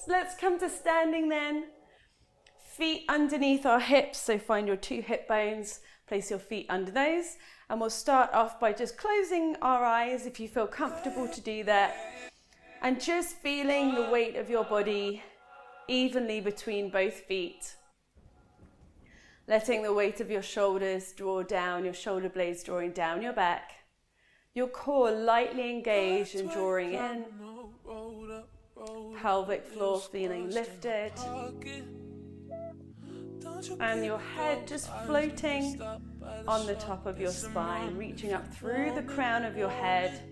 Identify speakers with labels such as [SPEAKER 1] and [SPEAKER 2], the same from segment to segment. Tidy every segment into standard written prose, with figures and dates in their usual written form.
[SPEAKER 1] So let's come to standing then. Feet underneath our hips, so find your 2 hip bones, place your feet under those, and we'll start off by just closing our eyes if you feel comfortable to do that, and just feeling the weight of your body evenly between both feet. Letting the weight of your shoulders draw down, your shoulder blades drawing down your back, your core lightly engaged and drawing in, pelvic floor feeling lifted, and your head just floating on the top of your spine, reaching up through the crown of your head.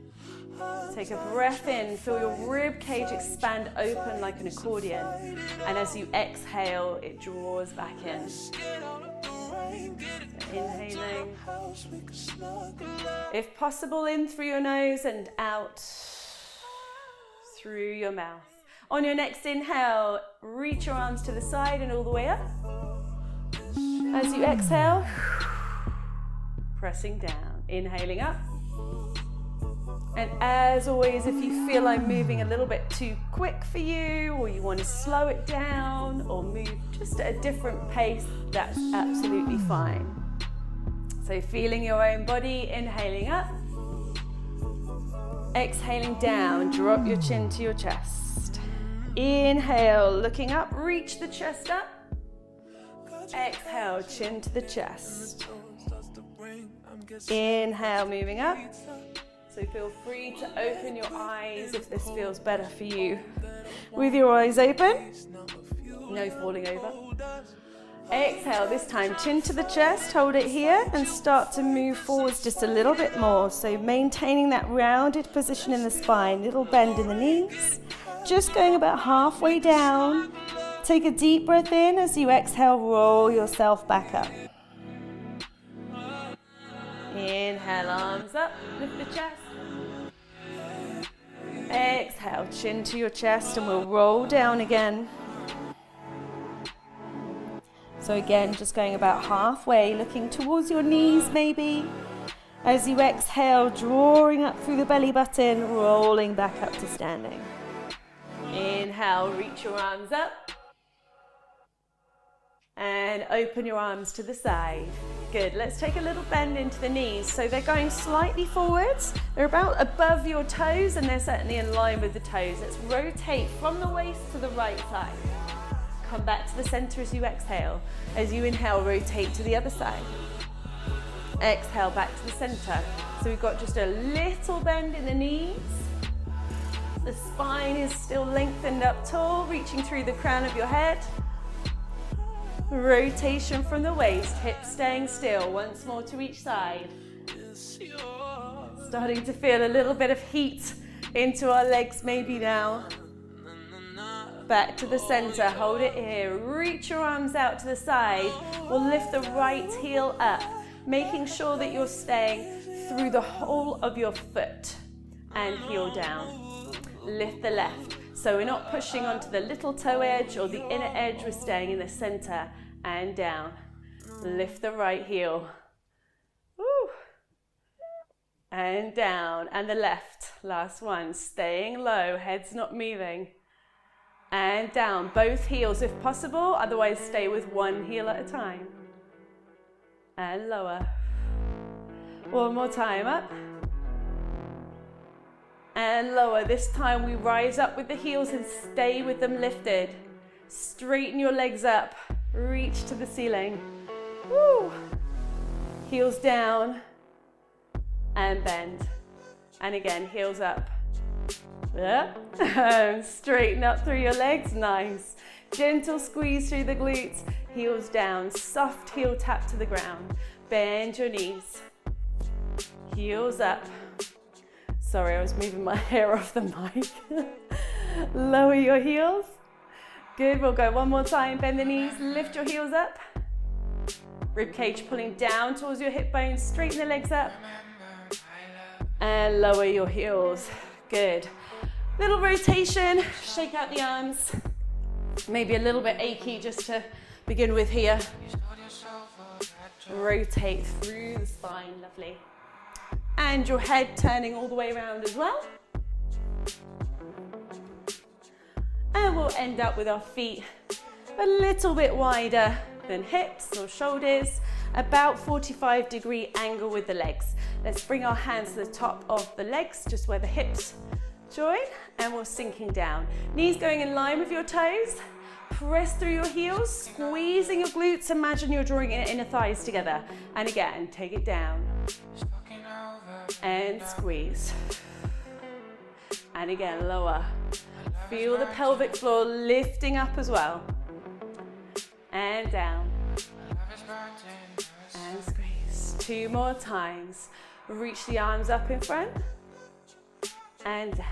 [SPEAKER 1] Take a breath in, feel your rib cage expand open like an accordion, and as you exhale, it draws back in. So inhaling, if possible, in through your nose and out through your mouth. On your next inhale, reach your arms to the side and all the way up. As you exhale, pressing down, inhaling up. And as always, if you feel I'm moving a little bit too quick for you, or you want to slow it down or move just at a different pace, that's absolutely fine. So feeling your own body, inhaling up. Exhaling down, drop your chin to your chest. Inhale, looking up, reach the chest up. Exhale, chin to the chest. Inhale, moving up. So feel free to open your eyes if this feels better for you. With your eyes open, no falling over. Exhale, this time chin to the chest, hold it here and start to move forwards just a little bit more. So maintaining that rounded position in the spine, little bend in the knees. Just going about halfway down. Take a deep breath in. As you exhale, roll yourself back up. Inhale, arms up, lift the chest. Exhale, chin to your chest, and we'll roll down again. So again, just going about halfway, looking towards your knees maybe. As you exhale, drawing up through the belly button, rolling back up to standing. Inhale, reach your arms up. And open your arms to the side. Good, let's take a little bend into the knees. So they're going slightly forwards. They're about above your toes and they're certainly in line with the toes. Let's rotate from the waist to the right side. Come back to the center as you exhale. As you inhale, rotate to the other side. Exhale, back to the center. So we've got just a little bend in the knees. The spine is still lengthened up tall, reaching through the crown of your head. Rotation from the waist, hips staying still, once more to each side. Starting to feel a little bit of heat into our legs maybe now. Back to the center, hold it here. Reach your arms out to the side. We'll lift the right heel up, making sure that you're staying through the whole of your foot and heel down. Lift the left. So we're not pushing onto the little toe edge or the inner edge, we're staying in the center and down. Lift the right heel. Woo. And down, and the left, last one, staying low, head's not moving. And down, both heels if possible, otherwise stay with one heel at a time. And lower. One more time, up. And lower. This time we rise up with the heels and stay with them lifted. Straighten your legs up. Reach to the ceiling. Woo. Heels down. And bend. And again, heels up. Straighten up through your legs. Nice. Gentle squeeze through the glutes. Heels down. Soft heel tap to the ground. Bend your knees. Heels up. Sorry, I was moving my hair off the mic. Lower your heels. Good, we'll go one more time. Bend the knees, lift your heels up. Ribcage pulling down towards your hip bones. Straighten the legs up. And lower your heels. Good. Little rotation. Shake out the arms. Maybe a little bit achy just to begin with here. Rotate through the spine. Lovely. And your head turning all the way around as well. And we'll end up with our feet a little bit wider than hips or shoulders, about 45-degree angle with the legs. Let's bring our hands to the top of the legs, just where the hips join, and we're sinking down. Knees going in line with your toes. Press through your heels, squeezing your glutes. Imagine you're drawing your inner thighs together. And again, take it down. And squeeze. And again, lower. Feel the pelvic floor lifting up as well. And down. And squeeze. 2 more times. Reach the arms up in front. And down.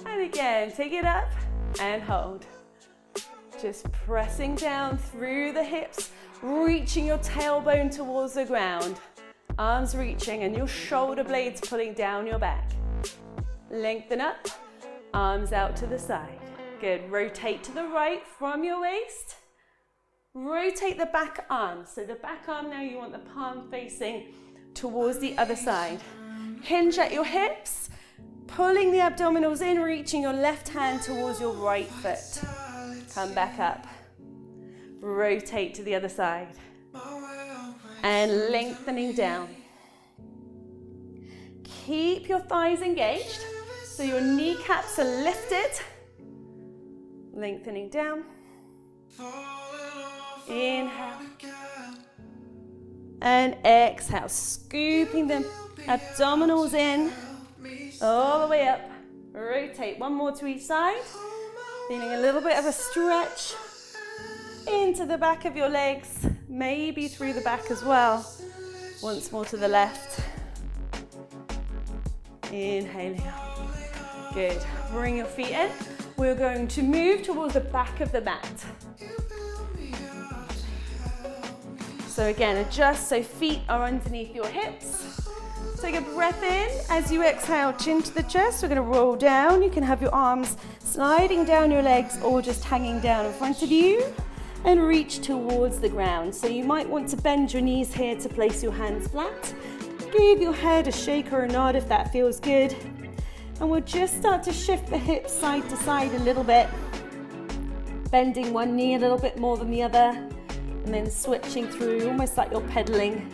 [SPEAKER 1] And again, take it up and hold. Just pressing down through the hips, reaching your tailbone towards the ground. Arms reaching and your shoulder blades pulling down your back. Lengthen up, arms out to the side. Good, rotate to the right from your waist. Rotate the back arm. So the back arm now, you want the palm facing towards the other side. Hinge at your hips, pulling the abdominals in, reaching your left hand towards your right foot. Come back up. Rotate to the other side. And lengthening down. Keep your thighs engaged, so your kneecaps are lifted. Lengthening down. Inhale. And exhale, scooping the abdominals in, all the way up. Rotate, 1 more to each side. Feeling a little bit of a stretch into the back of your legs, maybe through the back as well. Once more to the left. Inhaling up. Good. Bring your feet in. We're going to move towards the back of the mat. So again, adjust so feet are underneath your hips. Take a breath in. As you exhale, chin to the chest. We're going to roll down. You can have your arms sliding down your legs or just hanging down in front of you, and reach towards the ground. So you might want to bend your knees here to place your hands flat. Give your head a shake or a nod if that feels good. And we'll just start to shift the hips side to side a little bit, bending one knee a little bit more than the other, and then switching through, almost like you're pedaling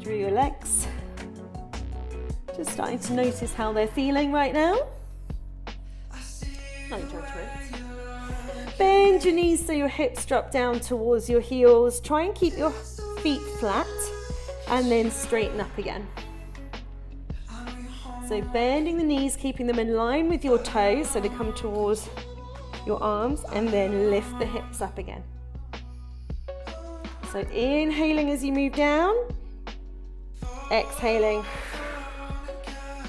[SPEAKER 1] through your legs. Just starting to notice how they're feeling right now. No judgment. Bend your knees so your hips drop down towards your heels. Try and keep your feet flat and then straighten up again. So bending the knees, keeping them in line with your toes so they come towards your arms, and then lift the hips up again. So inhaling as you move down, exhaling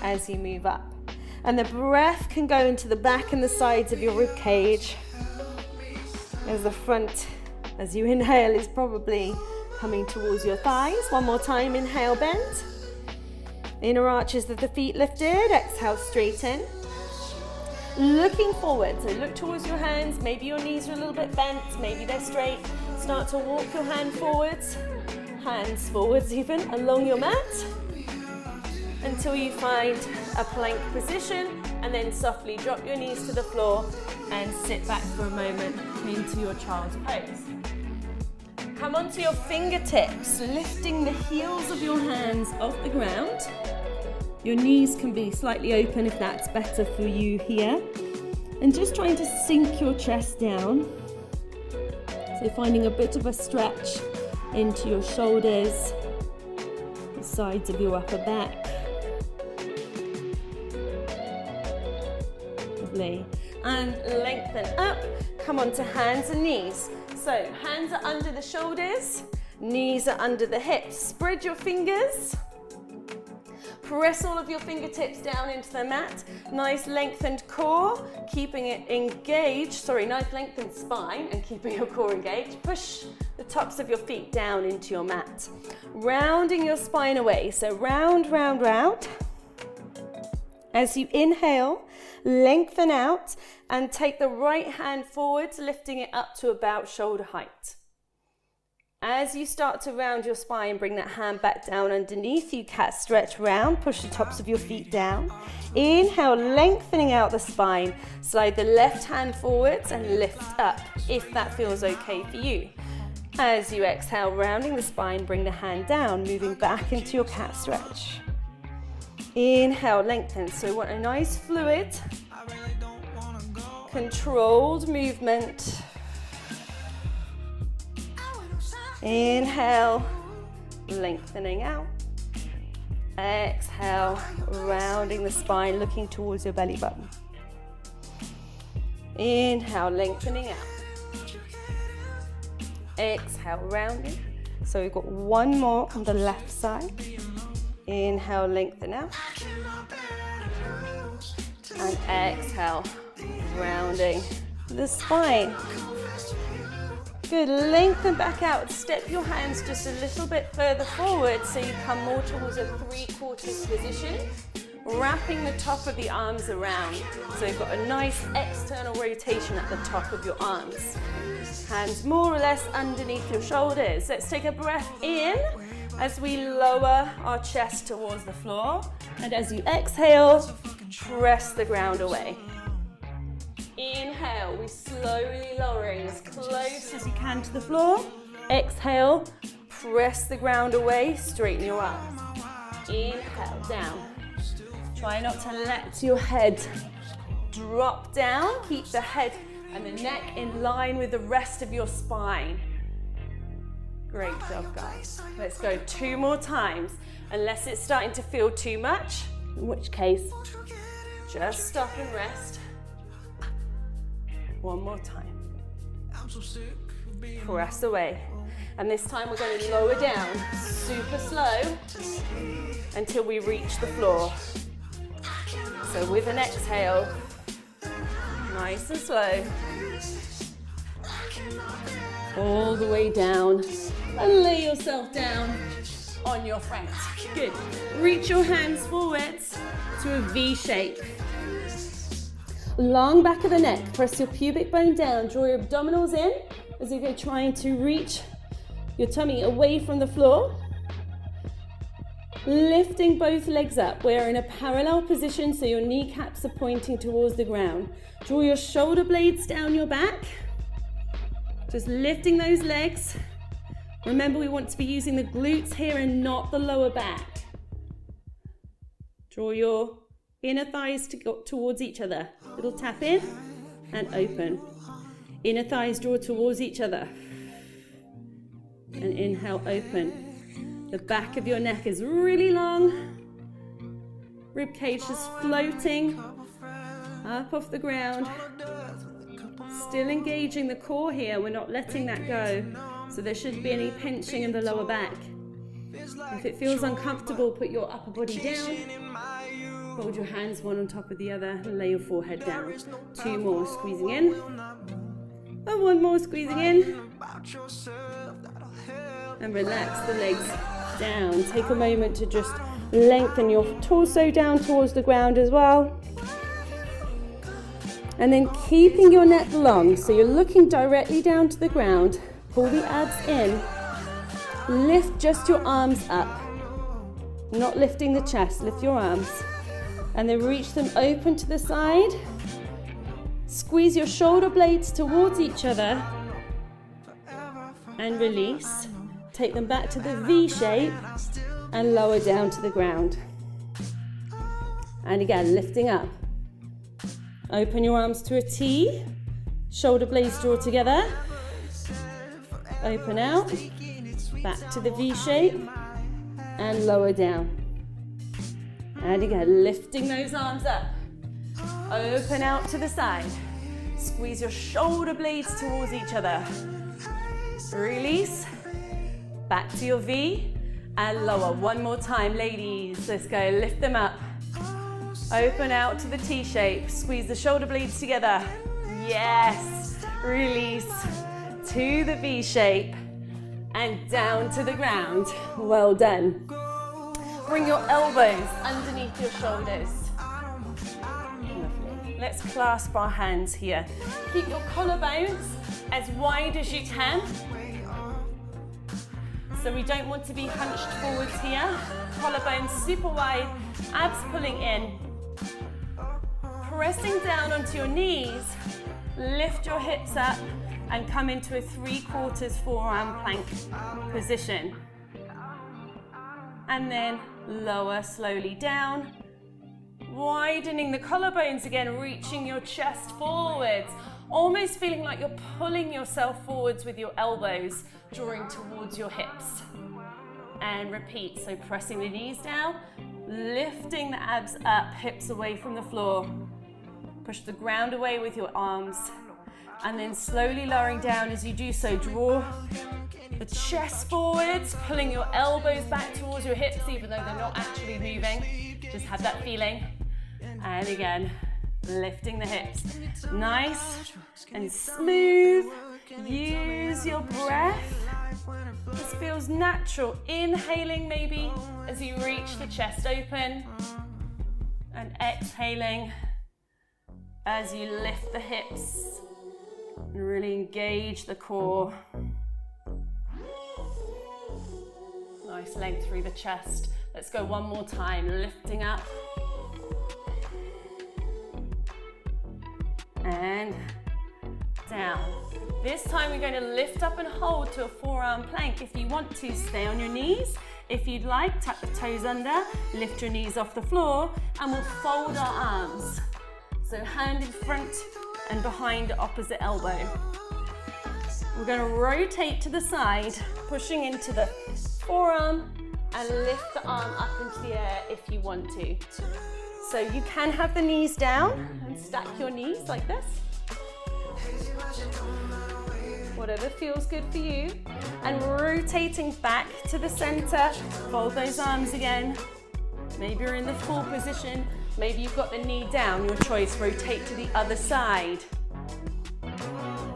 [SPEAKER 1] as you move up. And the breath can go into the back and the sides of your rib cage, as the front, as you inhale, is probably coming towards your thighs. 1 more time, inhale, bend. Inner arches of the feet lifted, exhale, straighten. Looking forward, so look towards your hands. Maybe your knees are a little bit bent, maybe they're straight. Start to walk your hands forwards even, along your mat, until you find a plank position, and then softly drop your knees to the floor and sit back for a moment into your child's pose. Come onto your fingertips, lifting the heels of your hands off the ground. Your knees can be slightly open if that's better for you here. And just trying to sink your chest down. So finding a bit of a stretch into your shoulders, the sides of your upper back. Lovely. And lengthen up, come onto hands and knees. So hands are under the shoulders, knees are under the hips. Spread your fingers. Press all of your fingertips down into the mat. Nice lengthened core, keeping it engaged. Nice lengthened spine and keeping your core engaged. Push the tops of your feet down into your mat. Rounding your spine away. So round, round, round. As you inhale, lengthen out and take the right hand forwards, lifting it up to about shoulder height. As you start to round your spine, bring that hand back down underneath you, cat stretch round, push the tops of your feet down. Inhale, lengthening out the spine. Slide the left hand forwards and lift up, if that feels okay for you. As you exhale, rounding the spine, bring the hand down, moving back into your cat stretch. Inhale, lengthen. So we want a nice fluid, controlled movement. Inhale, lengthening out. Exhale, rounding the spine, looking towards your belly button. Inhale, lengthening out. Exhale, rounding. So we've got one more on the left side. Inhale, lengthen out. And exhale, rounding the spine. Good, lengthen back out. Step your hands just a little bit further forward so you come more towards a 3/4 position. Wrapping the top of the arms around. So you've got a nice external rotation at the top of your arms. Hands more or less underneath your shoulders. Let's take a breath in as we lower our chest towards the floor. And as you exhale, press the ground away. Inhale, we slowly lowering as close as you can to the floor. Exhale, press the ground away, straighten your arms. Inhale, down. Try not to let your head drop down. Keep the head and the neck in line with the rest of your spine. Great job, guys. Let's go 2 more times, unless it's starting to feel too much, in which case, just stop and rest. 1 more time. Press away. And this time we're going to lower down super slow until we reach the floor. So with an exhale, nice and slow, all the way down, and lay yourself down on your front. Good. Reach your hands forwards to a V shape. Long back of the neck, press your pubic bone down, draw your abdominals in as if you're trying to reach your tummy away from the floor. Lifting both legs up. We're in a parallel position, so your kneecaps are pointing towards the ground. Draw your shoulder blades down your back. Just lifting those legs. Remember, we want to be using the glutes here and not the lower back. Draw your inner thighs to go towards each other. Little tap in and open. Inner thighs draw towards each other. And inhale, open. The back of your neck is really long. Rib cage just floating up off the ground. Still engaging the core here. We're not letting that go. So there shouldn't be any pinching in the lower back. If it feels uncomfortable, put your upper body down. Hold your hands one on top of the other and lay your forehead down. 2 more, squeezing in. And 1 more, squeezing in. And relax the legs down. Take a moment to just lengthen your torso down towards the ground as well. And then keeping your neck long, so you're looking directly down to the ground. Pull the abs in. Lift just your arms up. Not lifting the chest, lift your arms. And then reach them open to the side. Squeeze your shoulder blades towards each other. And release. Take them back to the V shape and lower down to the ground. And again, lifting up. Open your arms to a T. Shoulder blades draw together. Open out. Back to the V shape and lower down. And again, lifting those arms up. Open out to the side. Squeeze your shoulder blades towards each other. Release. Back to your V and lower. 1 more time, ladies. Let's go. Lift them up. Open out to the T shape. Squeeze the shoulder blades together. Yes. Release to the V shape and down to the ground. Well done. Bring your elbows underneath your shoulders. Lovely. Let's clasp our hands here. Keep your collarbones as wide as you can. So we don't want to be hunched forwards here. Collarbones super wide, abs pulling in. Pressing down onto your knees, lift your hips up and come into a 3/4 forearm plank position. And then lower slowly down, widening the collarbones again, reaching your chest forwards, almost feeling like you're pulling yourself forwards with your elbows, drawing towards your hips. And repeat, so pressing the knees down, lifting the abs up, hips away from the floor. Push the ground away with your arms, and then slowly lowering down as you do so. Draw the chest forwards, pulling your elbows back towards your hips, even though they're not actually moving. Just have that feeling. And again, lifting the hips. Nice and smooth. Use your breath. This feels natural. Inhaling maybe as you reach the chest open, and exhaling as you lift the hips and really engage the core. Nice length through the chest. Let's go one more time, lifting up. And down. This time we're going to lift up and hold to a forearm plank. If you want to, stay on your knees. If you'd like, tuck the toes under, lift your knees off the floor, and we'll fold our arms. So hand in front and behind opposite elbow. We're going to rotate to the side, pushing into the forearm, and lift the arm up into the air if you want to. So you can have the knees down and stack your knees like this. Whatever feels good for you. And rotating back to the center, fold those arms again. Maybe you're in the full position. Maybe you've got the knee down, your choice. Rotate to the other side.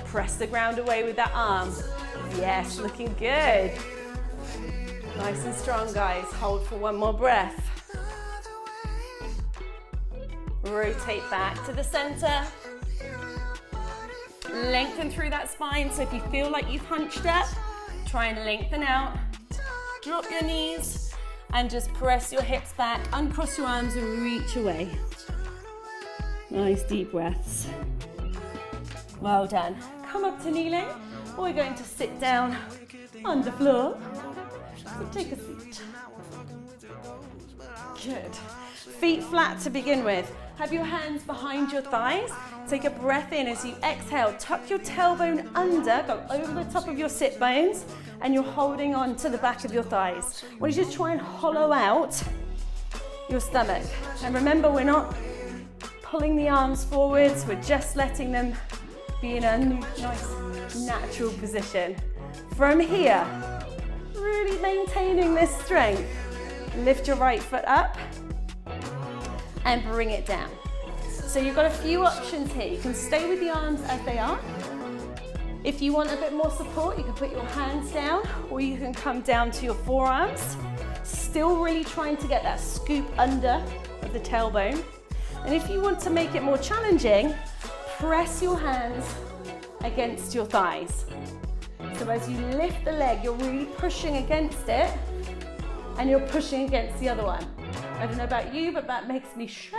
[SPEAKER 1] Press the ground away with that arm. Yes, looking good. Nice and strong, guys. Hold for one more breath. Rotate back to the center. Lengthen through that spine. So if you feel like you've hunched up, try and lengthen out. Drop your knees and just press your hips back. Uncross your arms and reach away. Nice deep breaths. Well done. Come up to kneeling. We're going to sit down on the floor. So take a seat. Good. Feet flat to begin with. Have your hands behind your thighs. Take a breath in as you exhale. Tuck your tailbone under, go over the top of your sit bones, and you're holding on to the back of your thighs. I want you to try and hollow out your stomach. And remember, we're not pulling the arms forwards, we're just letting them be in a nice, natural position. From here, really maintaining this strength. Lift your right foot up and bring it down. So you've got a few options here. You can stay with the arms as they are. If you want a bit more support, you can put your hands down, or you can come down to your forearms. Still really trying to get that scoop under of the tailbone. And if you want to make it more challenging, press your hands against your thighs. So as you lift the leg, you're really pushing against it, and you're pushing against the other one. I don't know about you, but that makes me shake.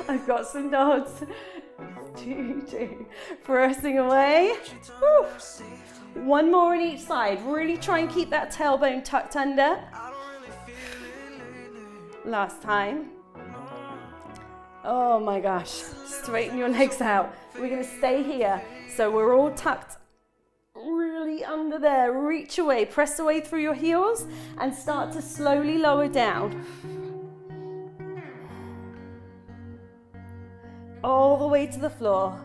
[SPEAKER 1] I've got some nods. Two. Pressing away. Woo. One more on each side. Really try and keep that tailbone tucked under. Last time. Oh my gosh. Straighten your legs out. We're going to stay here. So we're all tucked really under there. Reach away, press away through your heels and start to slowly lower down. All the way to the floor.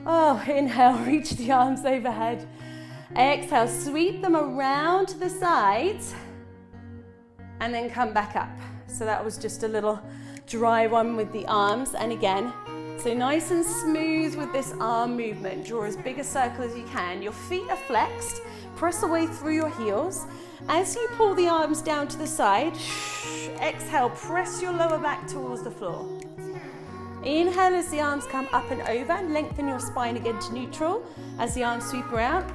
[SPEAKER 1] Oh, inhale, reach the arms overhead. Exhale, sweep them around to the sides and then come back up. So that was just a little dry one with the arms. And again, so nice and smooth with this arm movement. Draw as big a circle as you can. Your feet are flexed. Press away through your heels. As you pull the arms down to the side, exhale, press your lower back towards the floor. Inhale as the arms come up and over. Lengthen your spine again to neutral as the arms sweep around.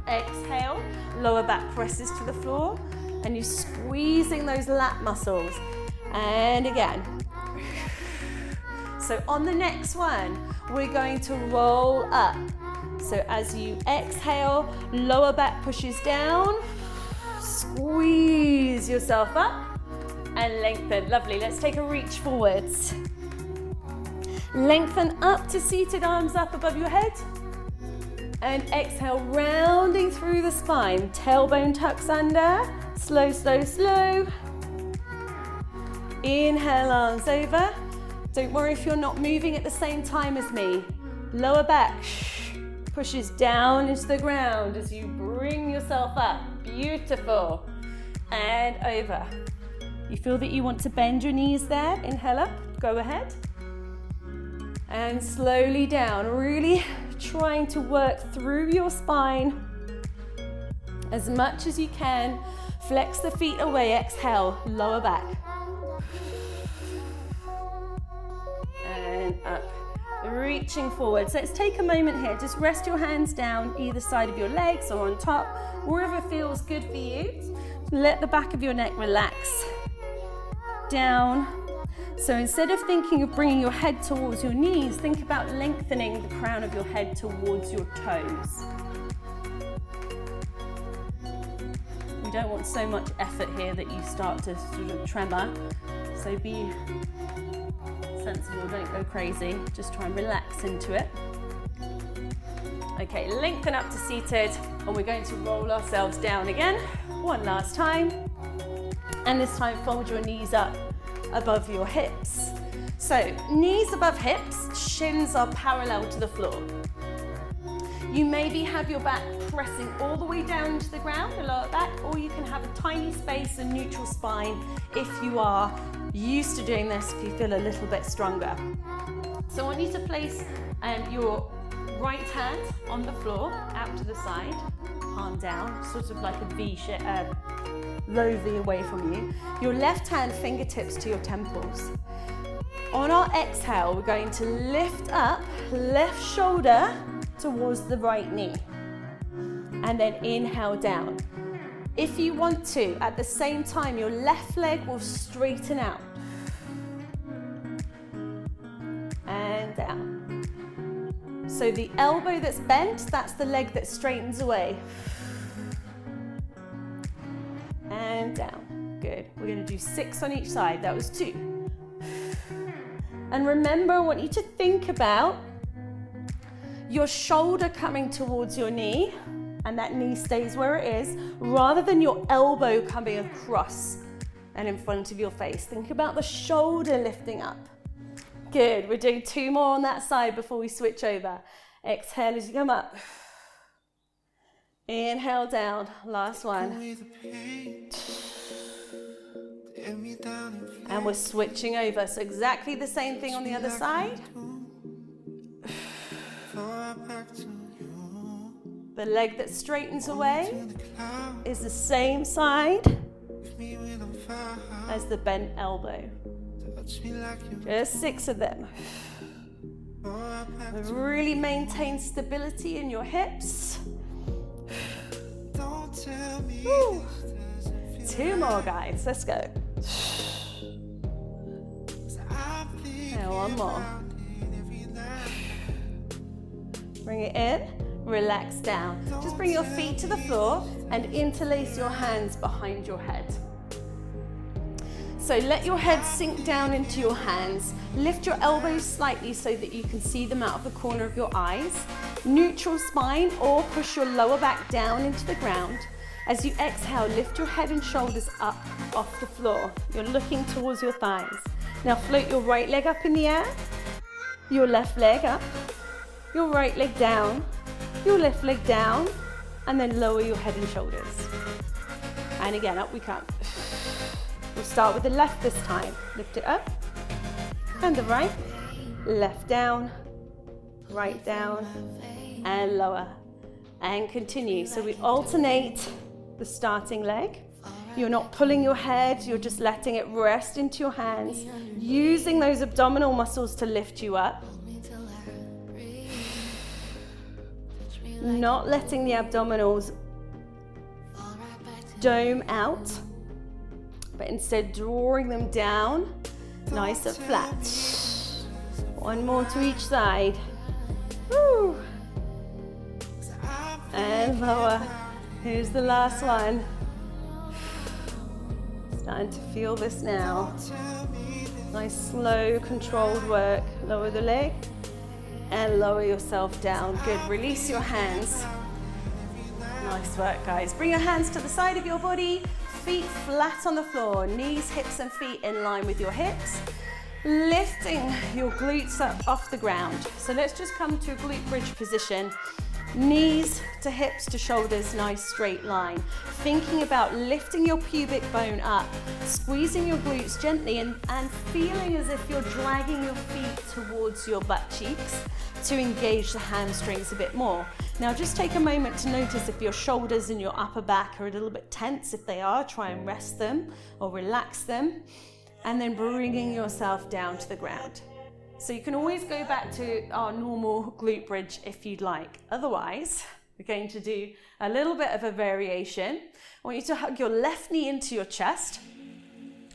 [SPEAKER 1] Exhale, lower back presses to the floor, and you're squeezing those lat muscles. And again. So on the next one, we're going to roll up. So as you exhale, lower back pushes down, squeeze yourself up, and lengthen. Lovely. Let's take a reach forwards. Lengthen up to seated, arms up above your head. And exhale, rounding through the spine. Tailbone tucks under. Slow, slow, slow. Inhale, arms over. Don't worry if you're not moving at the same time as me. Lower back pushes down into the ground as you bring yourself up. Beautiful. And over. You feel that you want to bend your knees there? Inhale up. Go ahead. And slowly down. Really trying to work through your spine as much as you can. Flex the feet away. Exhale. Lower back. And up. Reaching forward. So let's take a moment here. Just rest your hands down either side of your legs or on top, wherever feels good for you. Let the back of your neck relax. Down. So instead of thinking of bringing your head towards your knees, think about lengthening the crown of your head towards your toes. We don't want so much effort here that you start to sort of tremor. So be sensible, don't go crazy. Just try and relax into it. Okay, lengthen up to seated, and we're going to roll ourselves down again. One last time. And this time fold your knees up above your hips. So knees above hips, shins are parallel to the floor. You maybe have your back pressing all the way down to the ground, the lower back, or you can have a tiny space and neutral spine if you are used to doing this, if you feel a little bit stronger. So I want you to place your right hand on the floor, out to the side, palm down, sort of like a V shape, low V away from you. Your left hand fingertips to your temples. On our exhale, we're going to lift up, left shoulder towards the right knee. And then inhale down. If you want to, at the same time, your left leg will straighten out. And down. So the elbow that's bent, that's the leg that straightens away. And down. Good. We're going to do 6 on each side. That was 2. And remember, I want you to think about your shoulder coming towards your knee, and that knee stays where it is, rather than your elbow coming across and in front of your face. Think about the shoulder lifting up. Good. We're doing 2 more on that side before we switch over. Exhale as you come up. Inhale down. Last one. And we're switching over. So exactly the same thing on the other side. The leg that straightens away is the same side as the bent elbow. Just 6 of them. Really maintain stability in your hips. Woo. 2 more, guys. Let's go. And 1 more. Bring it in. Relax down. Just bring your feet to the floor and interlace your hands behind your head. So let your head sink down into your hands. Lift your elbows slightly so that you can see them out of the corner of your eyes. Neutral spine, or push your lower back down into the ground. As you exhale, lift your head and shoulders up off the floor. You're looking towards your thighs. Now float your right leg up in the air, your left leg up, your right leg down, your left leg down, and then lower your head and shoulders. And again, up we come. We'll start with the left this time. Lift it up, and the right. Left down, right down, and lower. And continue. So we alternate the starting leg. You're not pulling your head, you're just letting it rest into your hands, using those abdominal muscles to lift you up. Not letting the abdominals dome out, but instead drawing them down, nice and flat. One more to each side. Woo. And lower. Here's the last one. Starting to feel this now. Nice, slow, controlled work. Lower the leg and lower yourself down. Good. Release your hands. Nice work, guys. Bring your hands to the side of your body. Feet flat on the floor. Knees, hips, and feet in line with your hips. Lifting your glutes up off the ground. So let's just come to a glute bridge position. Knees to hips to shoulders, nice straight line. Thinking about lifting your pubic bone up, squeezing your glutes gently and feeling as if you're dragging your feet towards your butt cheeks to engage the hamstrings a bit more. Now just take a moment to notice if your shoulders and your upper back are a little bit tense. If they are, try and rest them or relax them. And then bringing yourself down to the ground. So you can always go back to our normal glute bridge if you'd like. Otherwise, we're going to do a little bit of a variation. I want you to hug your left knee into your chest,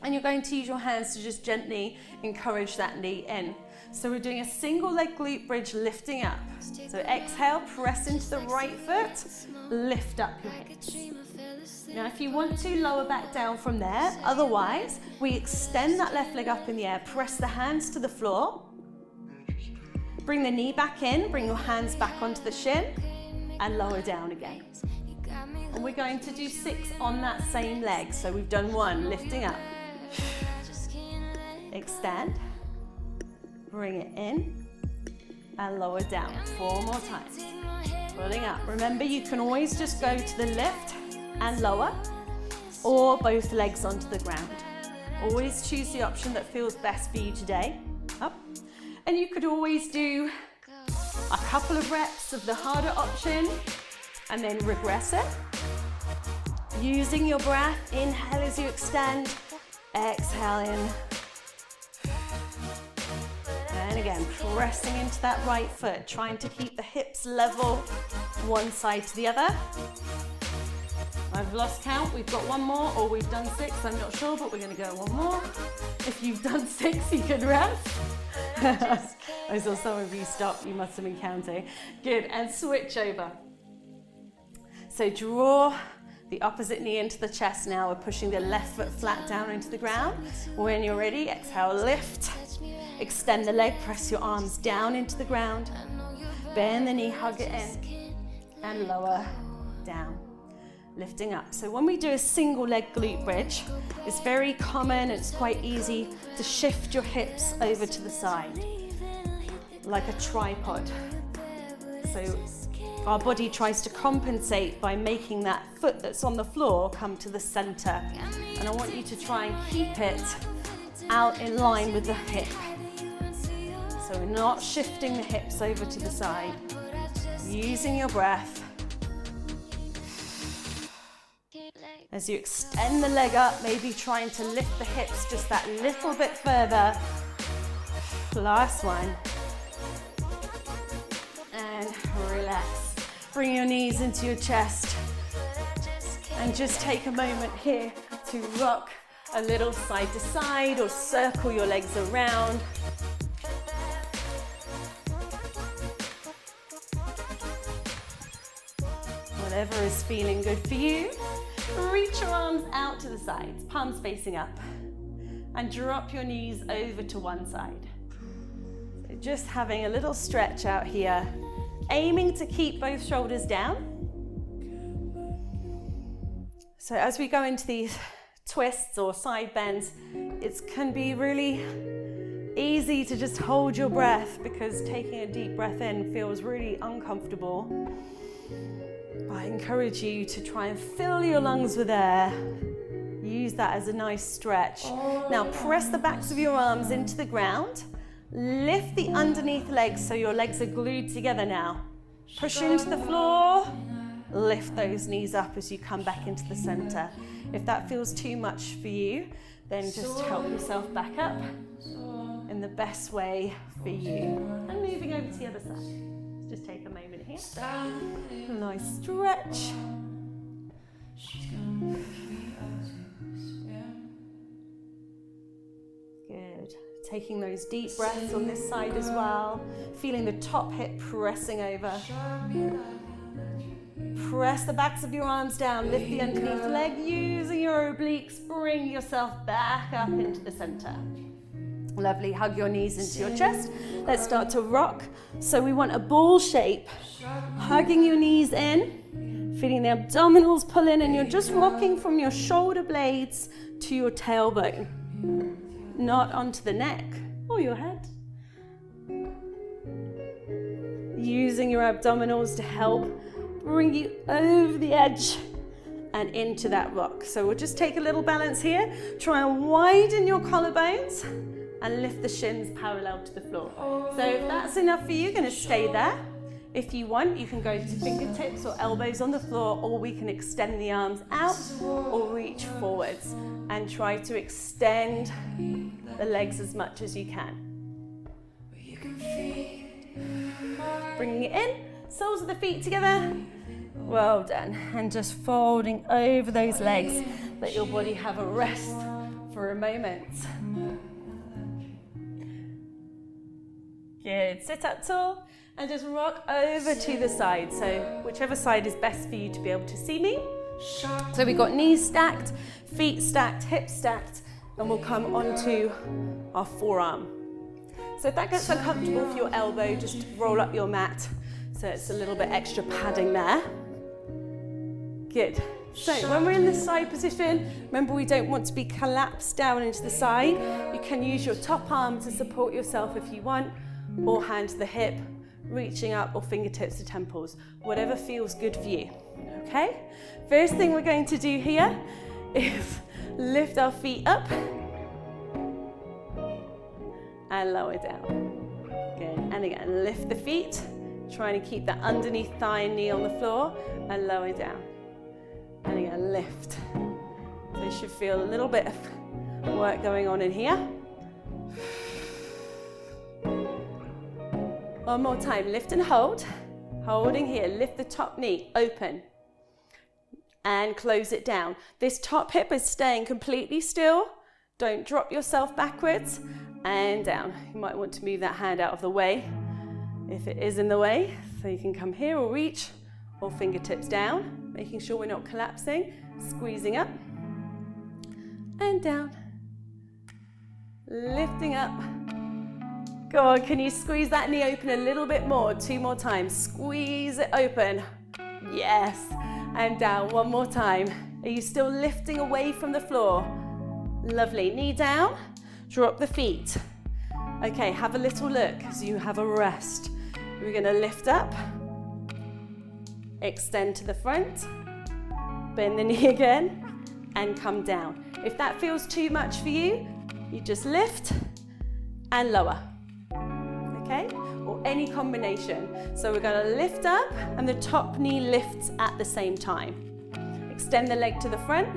[SPEAKER 1] and you're going to use your hands to just gently encourage that knee in. So we're doing a single leg glute bridge, lifting up. So exhale, press into the right foot, lift up your hips. Now if you want to, lower back down from there. Otherwise, we extend that left leg up in the air, press the hands to the floor, bring the knee back in, bring your hands back onto the shin, and lower down again. And we're going to do 6 on that same leg. So we've done 1, lifting up. Extend, bring it in, and lower down. 4 more times. Pulling up. Remember, you can always just go to the lift and lower, or both legs onto the ground. Always choose the option that feels best for you today. Up. And you could always do a couple of reps of the harder option and then regress it. Using your breath, inhale as you extend, exhale in. And again, pressing into that right foot, trying to keep the hips level one side to the other. I've lost count, we've got 1 more, or we've done 6, I'm not sure, but we're gonna go 1 more. If you've done 6, you can rest. I saw some of you stop, you must have been counting. Good, and switch over. So draw the opposite knee into the chest now. We're pushing the left foot flat down into the ground. When you're ready, exhale, lift. Extend the leg, press your arms down into the ground. Bend the knee, hug it in, and lower down. Lifting up. So when we do a single leg glute bridge, it's very common, it's quite easy to shift your hips over to the side, like a tripod. So our body tries to compensate by making that foot that's on the floor come to the center. And I want you to try and keep it out in line with the hip. So we're not shifting the hips over to the side. Using your breath. As you extend the leg up, maybe trying to lift the hips just that little bit further. Last one. And relax. Bring your knees into your chest. And just take a moment here to rock a little side to side or circle your legs around. Whatever is feeling good for you. Reach your arms out to the sides, palms facing up, and drop your knees over to one side. So just having a little stretch out here, aiming to keep both shoulders down. So as we go into these twists or side bends, it can be really easy to just hold your breath because taking a deep breath in feels really uncomfortable. I encourage you to try and fill your lungs with air. Use that as a nice stretch. Now press the backs of your arms into the ground. Lift the underneath legs so your legs are glued together now. Push into the floor. Lift those knees up as you come back into the center. If that feels too much for you, then just help yourself back up in the best way for you. And moving over to the other side. Just take a moment here. Nice stretch. Good. Taking those deep breaths on this side as well. Feeling the top hip pressing over. Press the backs of your arms down. Lift the underneath leg. Using your obliques, bring yourself back up into the center. Lovely. Hug your knees into your chest. Let's start to rock. So we want a ball shape. Hugging your knees in. Feeling the abdominals pull in, and you're just rocking from your shoulder blades to your tailbone. Not onto the neck or your head. Using your abdominals to help bring you over the edge and into that rock. So we'll just take a little balance here. Try and widen your collarbones and lift the shins parallel to the floor. So if that's enough for you, you're going to stay there. If you want, you can go to fingertips or elbows on the floor, or we can extend the arms out or reach forwards and try to extend the legs as much as you can. Bringing it in, soles of the feet together. Well done. And just folding over those legs. Let your body have a rest for a moment. Good. Sit up tall and just rock over to the side. So whichever side is best for you to be able to see me. So we've got knees stacked, feet stacked, hips stacked, and we'll come onto our forearm. So if that gets uncomfortable for your elbow, just roll up your mat so it's a little bit extra padding there. Good. So when we're in this side position, remember we don't want to be collapsed down into the side. You can use your top arm to support yourself if you want, or hand to the hip, reaching up, or fingertips to temples, whatever feels good for you. Okay? First thing we're going to do here is lift our feet up and lower down. Good. And again, lift the feet, trying to keep that underneath thigh and knee on the floor, and lower down. And again, lift. So you should feel a little bit of work going on in here. One more time, lift and hold. Holding here, lift the top knee, open. And close it down. This top hip is staying completely still. Don't drop yourself backwards and down. You might want to move that hand out of the way if it is in the way. So you can come here or reach, or fingertips down, making sure we're not collapsing, squeezing up and down, lifting up. Go on, can you squeeze that knee open a little bit more? 2 more times, squeeze it open. Yes, and down, 1 more time. Are you still lifting away from the floor? Lovely, knee down, drop the feet. Okay, have a little look as you have a rest. We're gonna lift up, extend to the front, bend the knee again, and come down. If that feels too much for you, you just lift and lower, okay? Or any combination. So we're gonna lift up and the top knee lifts at the same time. Extend the leg to the front,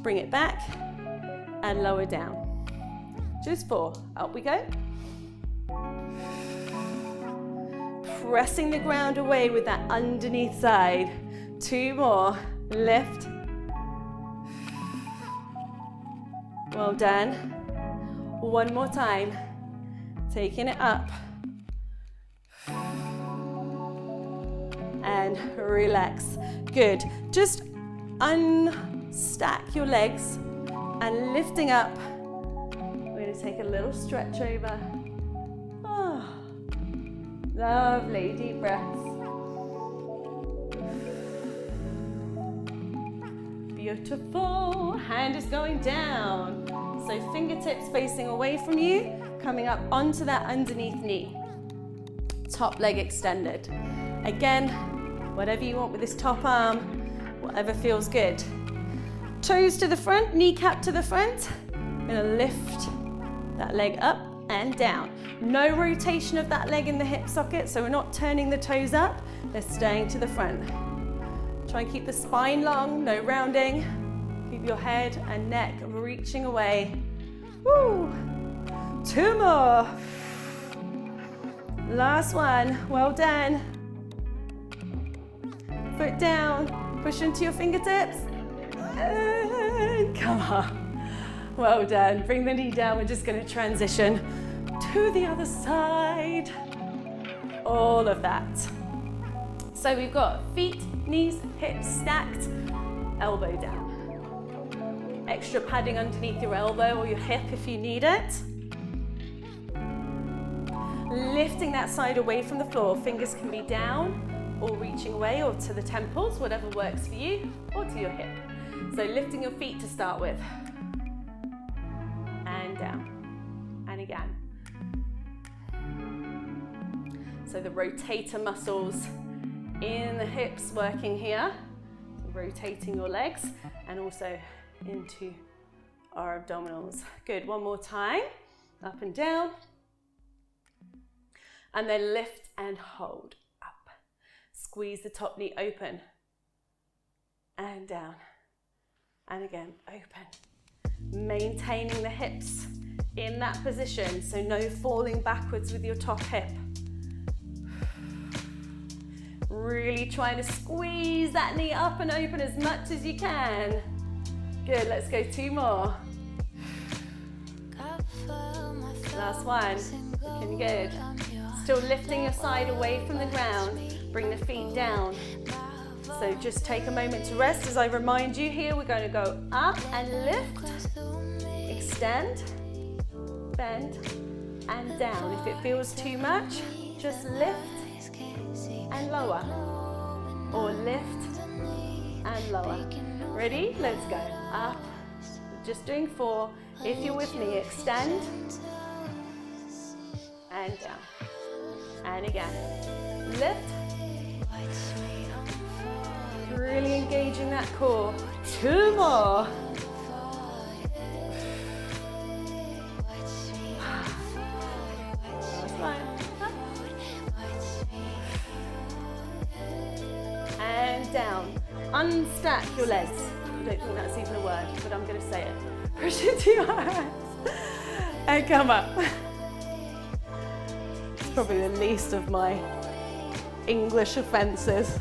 [SPEAKER 1] bring it back, and lower down. Just 4, up we go. Pressing the ground away with that underneath side. 2 more, lift. Well done. 1 more time, taking it up. And relax. Good. Just unstack your legs and lifting up. We're going to take a little stretch over. Oh, lovely. Deep breaths. Beautiful. Hand is going down. So fingertips facing away from you, coming up onto that underneath knee. Top leg extended. Again, whatever you want with this top arm, whatever feels good. Toes to the front, kneecap to the front. I'm gonna lift that leg up and down. No rotation of that leg in the hip socket, so we're not turning the toes up, they're staying to the front. Try and keep the spine long, no rounding. Keep your head and neck reaching away. Woo! 2 more. Last one, well done. Foot down, push into your fingertips. And come on. Well done. Bring the knee down. We're just going to transition to the other side. All of that. So we've got feet, knees, hips stacked, elbow down. Extra padding underneath your elbow or your hip if you need it. Lifting that side away from the floor. Fingers can be down or reaching away or to the temples, whatever works for you, or to your hip. So lifting your feet to start with. And down. And again. So the rotator muscles in the hips working here. Rotating your legs and also into our abdominals. Good, one more time. Up and down. And then lift and hold. Up. Squeeze the top knee open. And down. And again, open. Maintaining the hips in that position, so no falling backwards with your top hip. Really trying to squeeze that knee up and open as much as you can. Good, let's go 2 more. Last one, looking good. Still lifting your side away from the ground. Bring the feet down. So just take a moment to rest. As I remind you here, we're going to go up and lift, extend, bend, and down. If it feels too much, just lift and lower, or lift and lower. Ready? Let's go. Up. Just doing 4. If you're with me, extend and down. And again, lift. Really engaging that core. 2 more. Last one. And down. Unstack your legs. I don't think that's even a word, but I'm going to say it. Push into your hands and come up. It's probably the least of my English offences.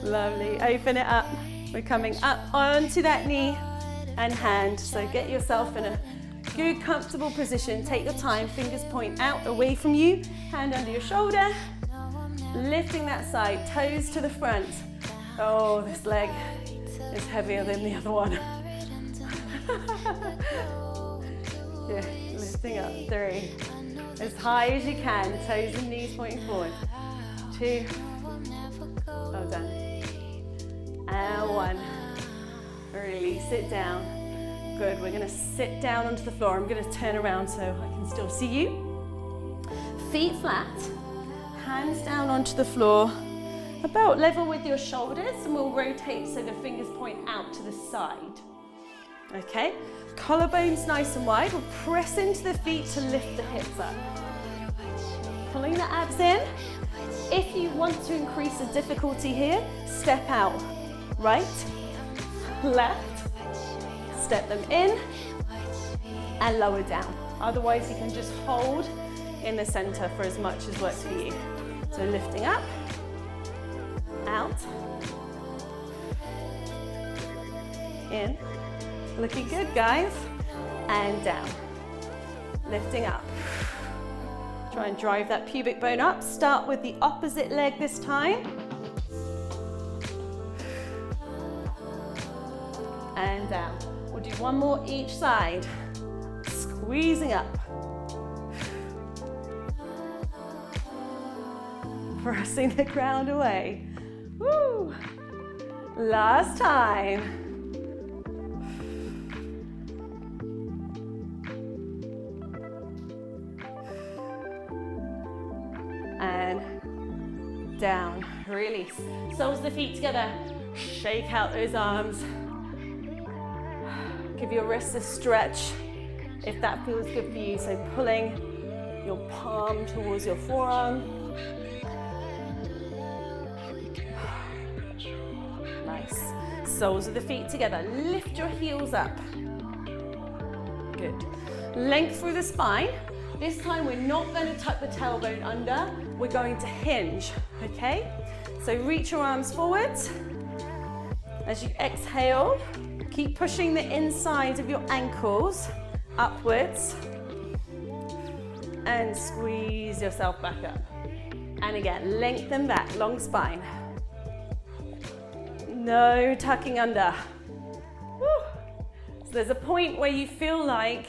[SPEAKER 1] Lovely. Open it up. We're coming up onto that knee and hand. So get yourself in a good, comfortable position. Take your time. Fingers point out away from you. Hand under your shoulder. Lifting that side. Toes to the front. Oh, this leg is heavier than the other one. Yeah, lifting up. 3. As high as you can. Toes and knees pointing forward. 2. Well done. And 1. Release it down. Good. We're going to sit down onto the floor. I'm going to turn around so I can still see you. Feet flat. Hands down onto the floor. About level with your shoulders, and we'll rotate so the fingers point out to the side. Okay. Collarbones nice and wide. We'll press into the feet to lift the hips up. Pulling the abs in. If you want to increase the difficulty here, step out. Right, left, step them in and lower down. Otherwise you can just hold in the center for as much as works for you. So lifting up, out, in, looking good guys, and down, lifting up. Try and drive that pubic bone up. Start with the opposite leg this time. And down. We'll do 1 more each side. Squeezing up. Pressing the ground away. Woo! Last time. And down. Release. Soles of the feet together. Shake out those arms. Give your wrists a stretch if that feels good for you. So pulling your palm towards your forearm. Nice. Soles of the feet together. Lift your heels up. Good. Length through the spine. This time we're not going to tuck the tailbone under, we're going to hinge, okay? So reach your arms forwards. As you exhale, keep pushing the inside of your ankles upwards and squeeze yourself back up. And again, lengthen back, long spine. No tucking under. Woo. So there's a point where you feel like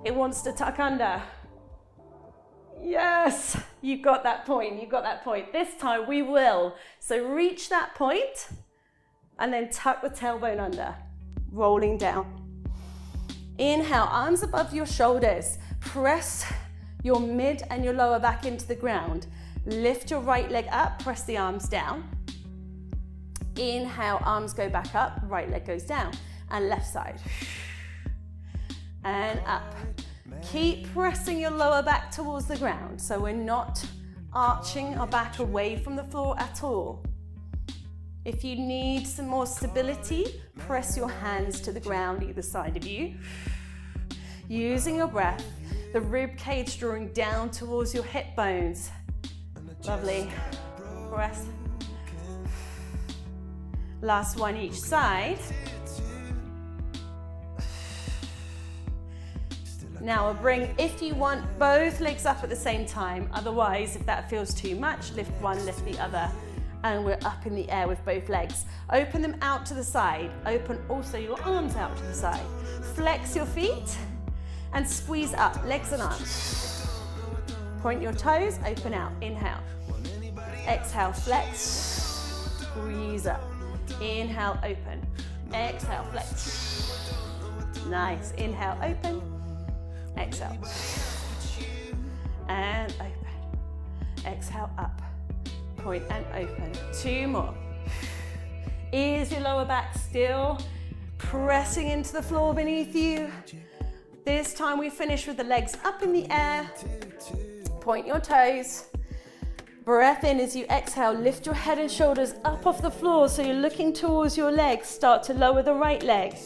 [SPEAKER 1] it wants to tuck under. Yes, you got that point, you got that point. This time we will. So reach that point and then tuck the tailbone under, rolling down. Inhale, arms above your shoulders. Press your mid and your lower back into the ground. Lift your right leg up, press the arms down. Inhale, arms go back up, right leg goes down. And left side. And up. Keep pressing your lower back towards the ground, so we're not arching our back away from the floor at all. If you need some more stability, press your hands to the ground either side of you. Using your breath, the rib cage drawing down towards your hip bones. Lovely. Press. Last one each side. Now we'll bring, if you want, both legs up at the same time. Otherwise, if that feels too much, lift one, lift the other. And we're up in the air with both legs. Open them out to the side. Open also your arms out to the side. Flex your feet and squeeze up, legs and arms. Point your toes, open out, inhale. Exhale, flex, squeeze up. Inhale, open. Exhale, flex. Nice, inhale, open. Exhale. And open. Exhale, up. Point and open. Two more. Is your lower back still pressing into the floor beneath you? This time we finish with the legs up in the air. Point your toes. Breath in as you exhale. Lift your head and shoulders up off the floor so you're looking towards your legs. Start to lower the right leg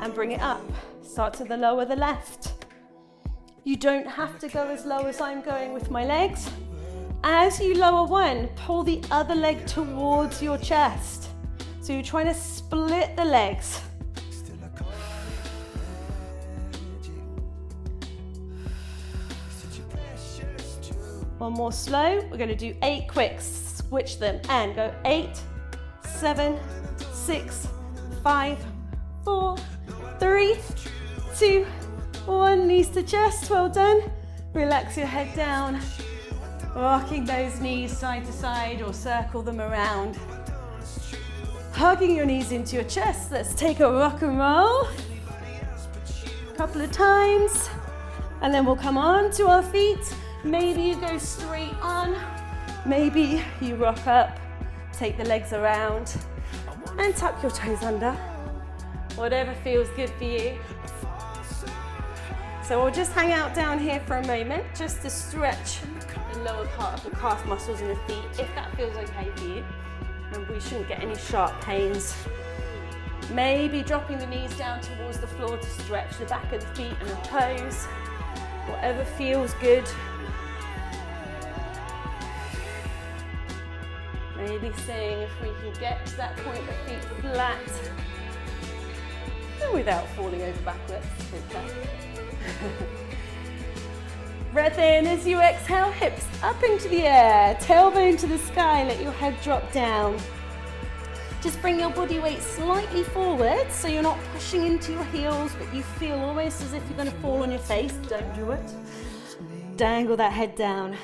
[SPEAKER 1] and bring it up. Start to lower the left. You don't have to go as low as I'm going with my legs. As you lower one, pull the other leg towards your chest. So you're trying to split the legs. One more slow. We're going to do 8 quicks. Switch them and go 8, 7, 6, 5, 4, 3, 2, 1. Knees to chest. Well done. Relax your head down. Rocking those knees side to side or circle them around. Hugging your knees into your chest. Let's take a rock and roll. A couple of times. And then we'll come on to our feet. Maybe you go straight on. Maybe you rock up. Take the legs around. And tuck your toes under. Whatever feels good for you. So we'll just hang out down here for a moment, just to stretch the lower part of the calf muscles in the feet, if that feels okay for you. And we shouldn't get any sharp pains. Maybe dropping the knees down towards the floor to stretch the back of the feet and the toes. Whatever feels good. Maybe seeing if we can get to that point of feet flat and without falling over backwards. Breath in as you exhale, hips up into the air, tailbone to the sky, let your head drop down. Just bring your body weight slightly forward so you're not pushing into your heels, but you feel almost as if you're going to fall on your face. Don't do it. Dangle that head down.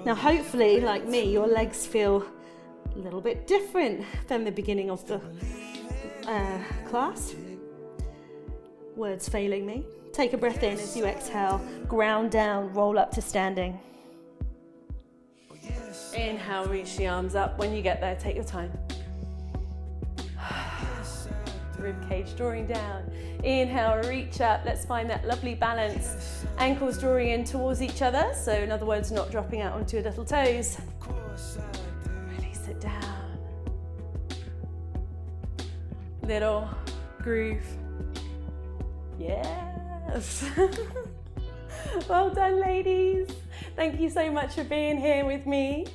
[SPEAKER 1] Now hopefully, like me, your legs feel a little bit different than the beginning of the class. Words failing me. Take a breath in as you exhale. Ground down, roll up to standing. Inhale, reach the arms up. When you get there, take your time. Rib cage drawing down. Inhale, reach up. Let's find that lovely balance. Ankles drawing in towards each other. So in other words, not dropping out onto your little toes. Release it down. Little groove. Yes. Well done, ladies. Thank you so much for being here with me.